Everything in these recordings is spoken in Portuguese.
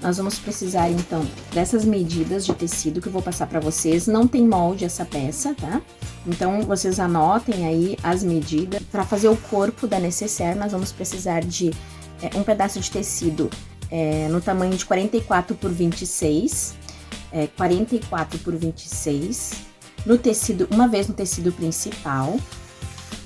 Nós vamos precisar, então, dessas medidas de tecido que eu vou passar pra vocês. Não tem molde essa peça, tá? Então, vocês anotem aí as medidas. Pra fazer o corpo da necessaire, nós vamos precisar de um pedaço de tecido no tamanho de 44 por 26. 44 por 26. No tecido, uma vez no tecido principal.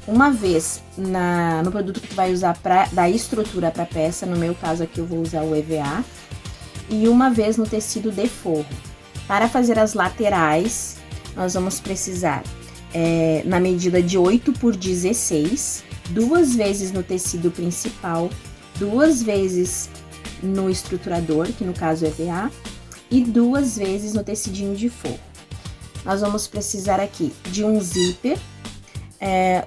Uma vez no produto que tu vai usar pra dar estrutura pra peça. No meu caso aqui, eu vou usar o EVA. E uma vez no tecido de forro. Para fazer as laterais, nós vamos precisar, na medida de 8 por 16, 2 vezes no tecido principal, 2 vezes no estruturador, que no caso é EVA, e 2 vezes no tecidinho de forro. Nós vamos precisar aqui de um zíper.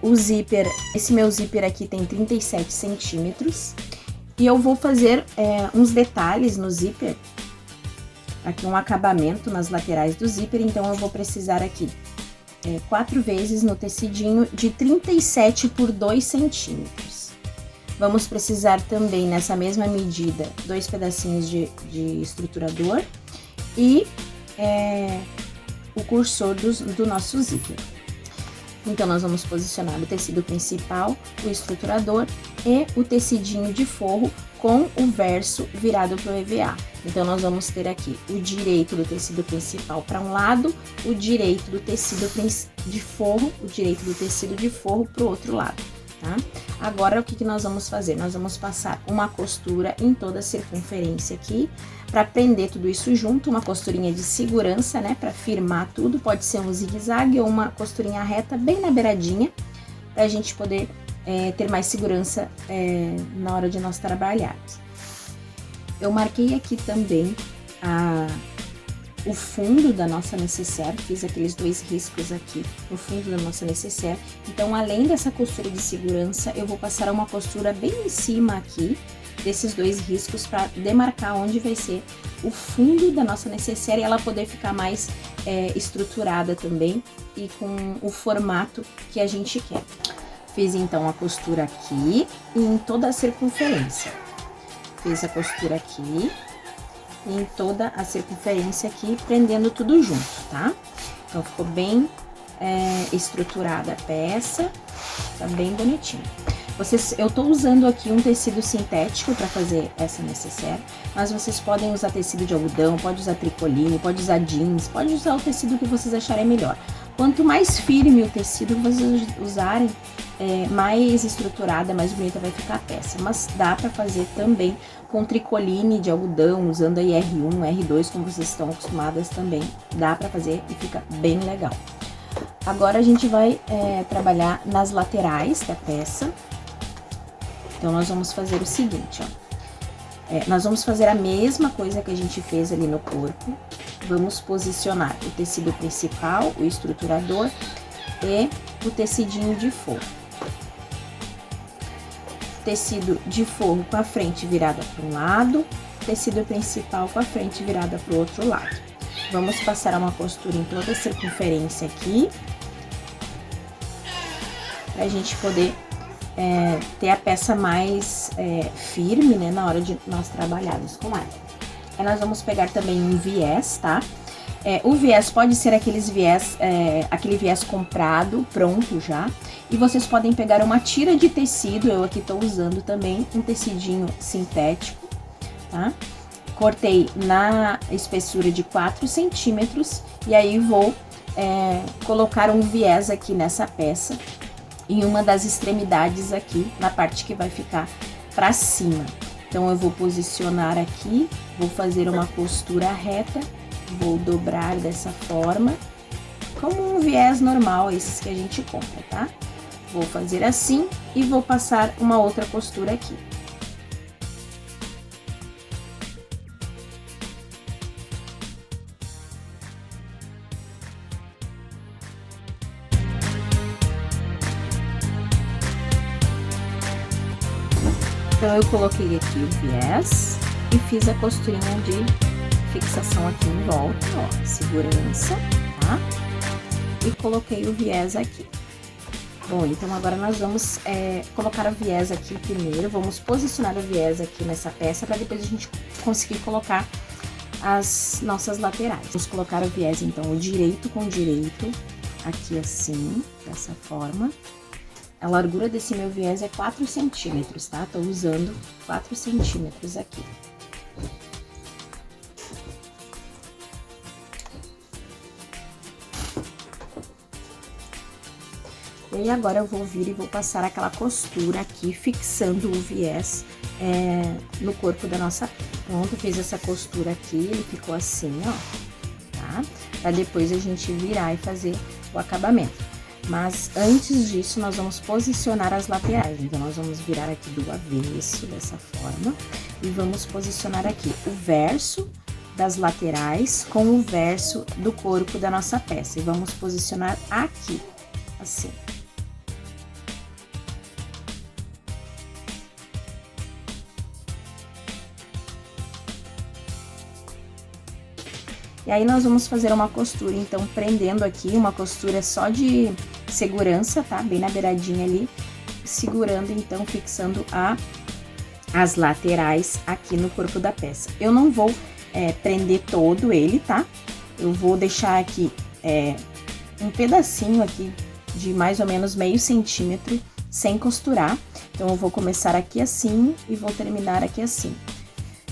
O zíper, esse meu zíper aqui tem 37 centímetros. E eu vou fazer uns detalhes no zíper, aqui um acabamento nas laterais do zíper, então eu vou precisar aqui 4 vezes no tecidinho de 37 por 2 centímetros. Vamos precisar também, nessa mesma medida, 2 pedacinhos de estruturador e o cursor do nosso zíper. Então, nós vamos posicionar o tecido principal, o estruturador e o tecidinho de forro com o verso virado para o EVA. Então, nós vamos ter aqui o direito do tecido principal para um lado, o direito do tecido de forro, para o outro lado, tá? Agora, o que nós vamos fazer? Nós vamos passar uma costura em toda a circunferência aqui, para prender tudo isso junto, uma costurinha de segurança, né, para firmar tudo. Pode ser um zigue-zague ou uma costurinha reta bem na beiradinha, pra gente poder ter mais segurança na hora de nós trabalharmos. Eu marquei aqui também o fundo da nossa necessaire, fiz aqueles 2 riscos aqui no fundo da nossa necessaire. Então, além dessa costura de segurança, eu vou passar uma costura bem em cima aqui, desses 2 riscos, para demarcar onde vai ser o fundo da nossa necessaire e ela poder ficar mais estruturada também e com o formato que a gente quer. Fiz então a costura aqui e em toda a circunferência. Fiz a costura aqui e em toda a circunferência aqui, prendendo tudo junto, tá? Então, ficou bem estruturada a peça, tá bem bonitinho. Eu tô usando aqui um tecido sintético para fazer essa necessaire, mas vocês podem usar tecido de algodão, pode usar tricoline, pode usar jeans, pode usar o tecido que vocês acharem melhor. Quanto mais firme o tecido que vocês usarem, mais estruturada, mais bonita vai ficar a peça. Mas dá para fazer também com tricoline de algodão, usando aí R1, R2, como vocês estão acostumadas também. Dá para fazer e fica bem legal. Agora a gente vai trabalhar nas laterais da peça. Então, nós vamos fazer o seguinte, ó. Nós vamos fazer a mesma coisa que a gente fez ali no corpo. Vamos posicionar o tecido principal, o estruturador e o tecidinho de forro. Tecido de forro com a frente virada para um lado, tecido principal com a frente virada para o outro lado. Vamos passar uma costura em toda a circunferência aqui, pra gente poder ter a peça mais firme, né, na hora de nós trabalharmos com ela. Aí nós vamos pegar também um viés, tá? O viés pode ser aquele viés comprado, pronto já. E vocês podem pegar uma tira de tecido, eu aqui tô usando também um tecidinho sintético, tá? Cortei na espessura de 4 centímetros e aí vou colocar um viés aqui nessa peça, em uma das extremidades aqui, na parte que vai ficar pra cima. Então, eu vou posicionar aqui, vou fazer uma costura reta, vou dobrar dessa forma, como um viés normal, esses que a gente compra, tá? Vou fazer assim e vou passar uma outra costura aqui. Então, eu coloquei aqui o viés e fiz a costurinha de fixação aqui em volta, ó, segurança, tá? E coloquei o viés aqui. Bom, então agora nós vamos colocar o viés aqui primeiro, vamos posicionar o viés aqui nessa peça para depois a gente conseguir colocar as nossas laterais. Vamos colocar o viés, então, o direito com o direito, aqui assim, dessa forma. A largura desse meu viés é 4 centímetros, tá? Tô usando 4 centímetros aqui. E aí, agora eu vou vir e vou passar aquela costura aqui, fixando o viés no corpo da nossa peça. Pronto, fiz essa costura aqui, ele ficou assim, ó, tá? Pra depois a gente virar e fazer o acabamento. Mas antes disso, nós vamos posicionar as laterais. Então, nós vamos virar aqui do avesso, dessa forma, e vamos posicionar aqui o verso das laterais com o verso do corpo da nossa peça. E vamos posicionar aqui, assim. E aí, nós vamos fazer uma costura, então, prendendo aqui, uma costura só de segurança, tá? Bem na beiradinha ali, segurando, então, fixando as laterais aqui no corpo da peça. Eu não vou prender todo ele, tá? Eu vou deixar aqui um pedacinho aqui de mais ou menos meio centímetro sem costurar. Então, eu vou começar aqui assim e vou terminar aqui assim.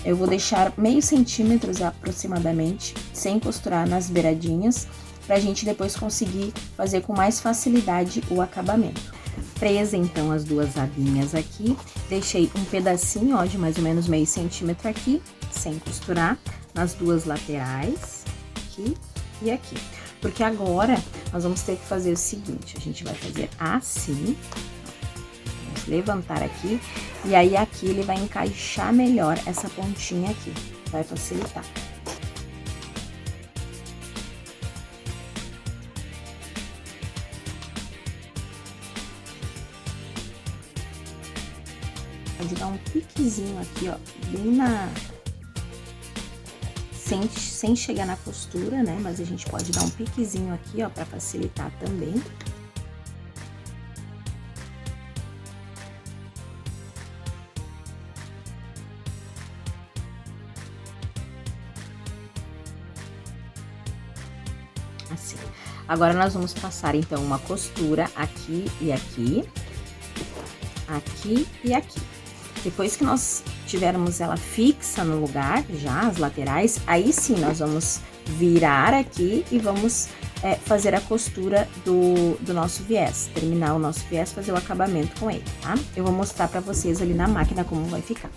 Eu vou deixar meio centímetro aproximadamente, sem costurar nas beiradinhas, pra gente depois conseguir fazer com mais facilidade o acabamento. Presa, então, as duas abinhas aqui, deixei um pedacinho, ó, de mais ou menos meio centímetro aqui, sem costurar, nas duas laterais, aqui e aqui. Porque agora, nós vamos ter que fazer o seguinte, a gente vai fazer assim, vamos levantar aqui, e aí aqui ele vai encaixar melhor essa pontinha aqui, vai facilitar. Pode dar um piquezinho aqui, ó, bem sem chegar na costura, né? Mas a gente pode dar um piquezinho aqui, ó, pra facilitar também. Assim. Agora, nós vamos passar, então, uma costura aqui e aqui, aqui e aqui. Depois que nós tivermos ela fixa no lugar, já, as laterais, aí sim, nós vamos virar aqui e vamos fazer a costura do nosso viés, terminar o nosso viés, fazer o acabamento com ele, tá? Eu vou mostrar pra vocês ali na máquina como vai ficar.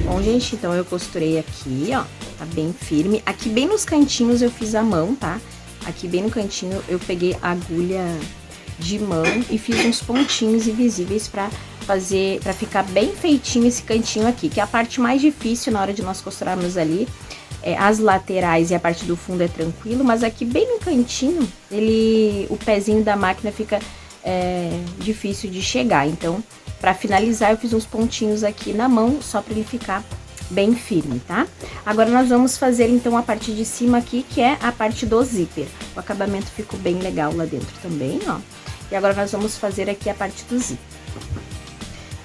Bom, gente, então eu costurei aqui, ó, tá bem firme. Aqui bem nos cantinhos eu fiz a mão, tá? Aqui bem no cantinho eu peguei a agulha de mão e fiz uns pontinhos invisíveis pra ficar bem feitinho esse cantinho aqui, que é a parte mais difícil na hora de nós costurarmos ali. As laterais e a parte do fundo é tranquilo, mas aqui bem no cantinho, o pezinho da máquina fica difícil de chegar, então... Pra finalizar, eu fiz uns pontinhos aqui na mão, só pra ele ficar bem firme, tá? Agora, nós vamos fazer, então, a parte de cima aqui, que é a parte do zíper. O acabamento ficou bem legal lá dentro também, ó. E agora, nós vamos fazer aqui a parte do zíper.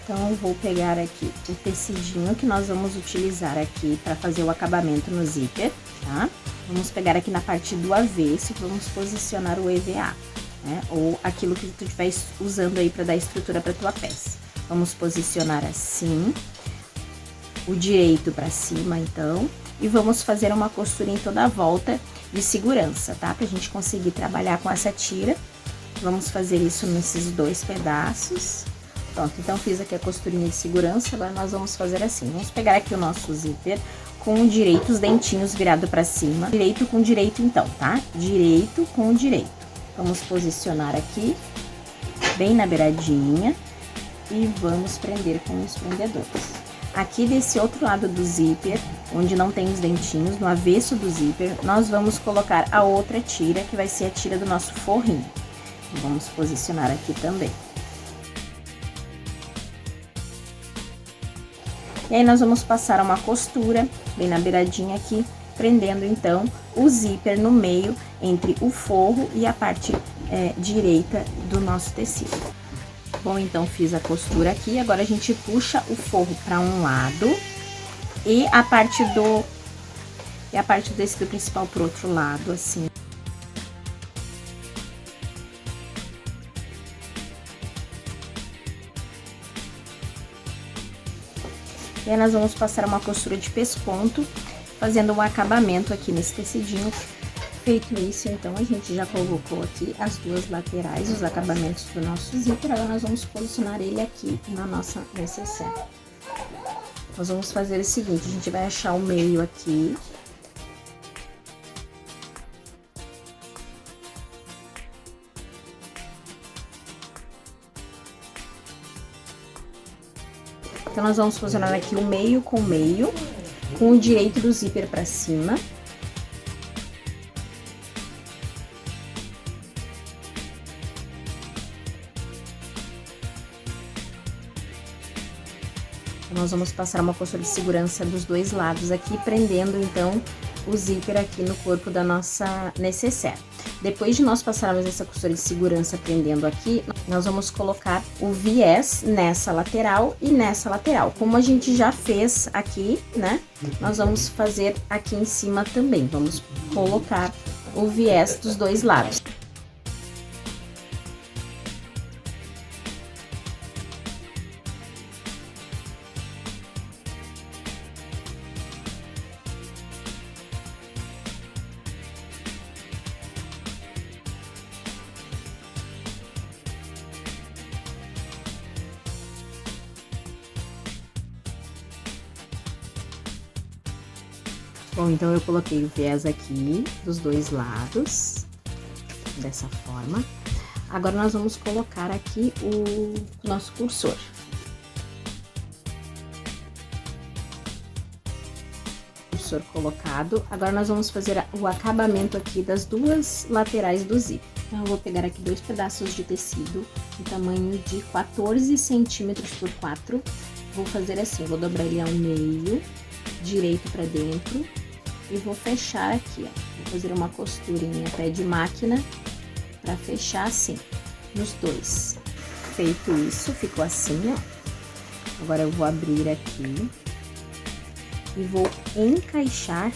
Então, eu vou pegar aqui o tecidinho que nós vamos utilizar aqui pra fazer o acabamento no zíper, tá? Vamos pegar aqui na parte do avesso e vamos posicionar o EVA, né? Ou aquilo que tu estiver usando aí pra dar estrutura pra tua peça. Vamos posicionar assim, o direito pra cima, então, e vamos fazer uma costura em toda a volta de segurança, tá? Pra gente conseguir trabalhar com essa tira. Vamos fazer isso nesses dois pedaços. Pronto, então fiz aqui a costurinha de segurança, agora nós vamos fazer assim. Vamos pegar aqui o nosso zíper com o direito, os dentinhos virados pra cima. Direito com direito, então, tá? Direito com direito. Vamos posicionar aqui, bem na beiradinha. E vamos prender com os prendedores. Aqui desse outro lado do zíper, onde não tem os dentinhos, no avesso do zíper, nós vamos colocar a outra tira, que vai ser a tira do nosso forrinho. Vamos posicionar aqui também. E aí, nós vamos passar uma costura bem na beiradinha aqui, prendendo então o zíper no meio, entre o forro e a parte direita do nosso tecido. Bom, então fiz a costura aqui, agora a gente puxa o forro para um lado e a parte do tecido principal pro outro lado, assim. E aí, nós vamos passar uma costura de pesponto, fazendo um acabamento aqui nesse tecidinho. Feito isso, então, a gente já colocou aqui as duas laterais, os acabamentos do nosso zíper. Agora, nós vamos posicionar ele aqui na nossa necessaire. Nós vamos fazer o seguinte, a gente vai achar o meio aqui. Então, nós vamos posicionar aqui o meio, com o direito do zíper para cima. Então, nós vamos passar uma costura de segurança dos dois lados aqui, prendendo então o zíper aqui no corpo da nossa necessaire. Depois de nós passarmos essa costura de segurança prendendo aqui, nós vamos colocar o viés nessa lateral e nessa lateral. Como a gente já fez aqui, né? Nós vamos fazer aqui em cima também. Vamos colocar o viés dos dois lados. Bom, então eu coloquei o viés aqui dos dois lados, dessa forma. Agora, nós vamos colocar aqui o nosso cursor. Cursor colocado. Agora, nós vamos fazer o acabamento aqui das duas laterais do zíper. Então, eu vou pegar aqui 2 pedaços de tecido, em tamanho de 14 centímetros por 4. Vou fazer assim, vou dobrar ele ao meio, direito para dentro. E vou fechar aqui, ó. Vou fazer uma costurinha pé de máquina para fechar assim, nos dois. Feito isso, ficou assim, ó. Agora eu vou abrir aqui e vou encaixar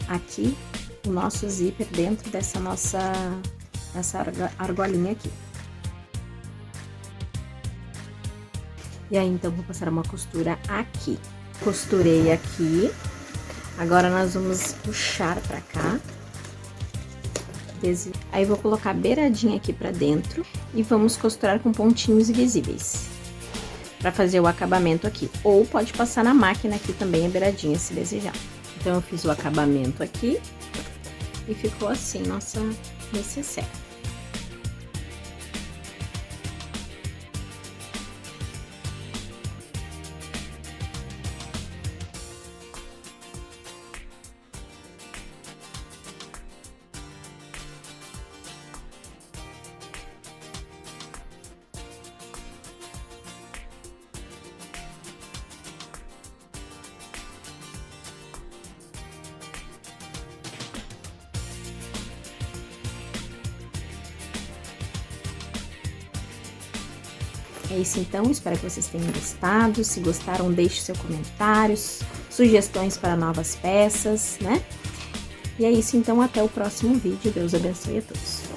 aqui o nosso zíper dentro dessa essa argolinha aqui. E aí, então, vou passar uma costura aqui. Costurei aqui. Agora, nós vamos puxar pra cá. Aí, vou colocar a beiradinha aqui pra dentro e vamos costurar com pontinhos invisíveis pra fazer o acabamento aqui. Ou pode passar na máquina aqui também a beiradinha, se desejar. Então, eu fiz o acabamento aqui e ficou assim nossa necessaire. É isso então, espero que vocês tenham gostado. Se gostaram, deixe seus comentários, sugestões para novas peças, né? E é isso então, até o próximo vídeo. Deus abençoe a todos.